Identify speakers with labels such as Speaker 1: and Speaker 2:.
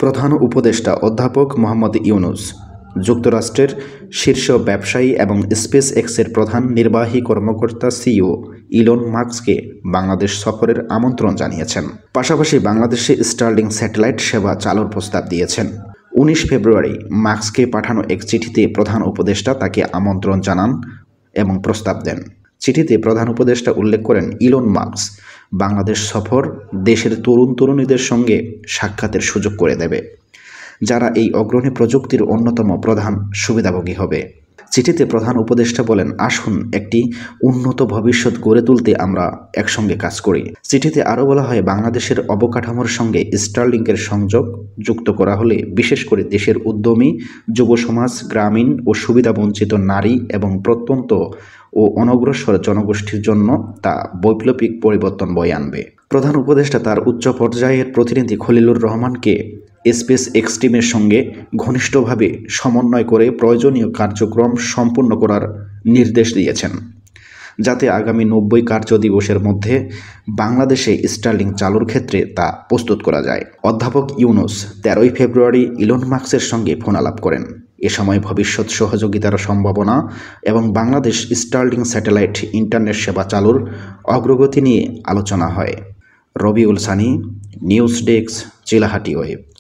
Speaker 1: প্রধান উপদেষ্টা অধ্যাপক মোহাম্মদ ইউনূস যুক্তরাষ্ট্রের শীর্ষ ব্যবসায়ী এবং স্পেস এক্সের প্রধান নির্বাহী কর্মকর্তা সিইও ইলন মাস্ককে বাংলাদেশ সফরের আমন্ত্রণ জানিয়েছেন। পাশাপাশি বাংলাদেশে স্টারলিংক স্যাটেলাইট সেবা চালুর প্রস্তাব দিয়েছেন। 19 ফেব্রুয়ারি মাস্ককে পাঠানো এক চিঠিতে প্রধান উপদেষ্টা তাকে আমন্ত্রণ জানান এবং প্রস্তাব দেন। চিঠিতে প্রধান উপদেষ্টা উল্লেখ করেন, ইলন মাস্ক বাংলাদেশ সফর দেশের তরুণ-তরুণীদের সঙ্গে সাক্ষাতের সুযোগ করে দেবে, যারা এই অগ্রণী প্রযুক্তির অন্যতম প্রধান সুবিধাভোগী হবে। চিঠিতে প্রধান উপদেষ্টা বলেন, আসুন একটি উন্নত ভবিষ্যৎ গড়ে তুলতে আমরা একসঙ্গে কাজ করি। চিঠিতে আরও বলা হয়, বাংলাদেশের অবকাঠামোর সঙ্গে স্টারলিংকের সংযোগ যুক্ত করা হলে বিশেষ করে দেশের উদ্যমী যুব সমাজ, গ্রামীণ ও সুবিধাবঞ্চিত নারী এবং প্রত্যন্ত ও অনগ্রসর জনগোষ্ঠীর জন্য তা বৈপ্লবিক পরিবর্তন বয়ে আনবে। প্রধান উপদেষ্টা তার উচ্চ পর্যায়ের প্রতিনিধি খলিলুর রহমানকে স্পেস এক্স টিমের সঙ্গে ঘনিষ্ঠভাবে সমন্বয় করে প্রয়োজনীয় কার্যক্রম সম্পূর্ণ করার নির্দেশ দিয়েছেন, যাতে আগামী 90 কার্য দিবসের মধ্যে বাংলাদেশে স্টারলিংক চালুর ক্ষেত্রে তা প্রস্তুত করা যায়। অধ্যাপক ইউনূস 13 ফেব্রুয়ারি ইলন মাস্কের সঙ্গে ফোন আলাপ করেন। এ সময় ভবিষ্যৎ সহযোগিতার সম্ভাবনা এবং বাংলাদেশ স্টারলিংক স্যাটেলাইট ইন্টারনেট সেবা চালুর অগ্রগতি নিয়ে আলোচনা হয়। Rabiul Sunny, news desk, Chilahati web.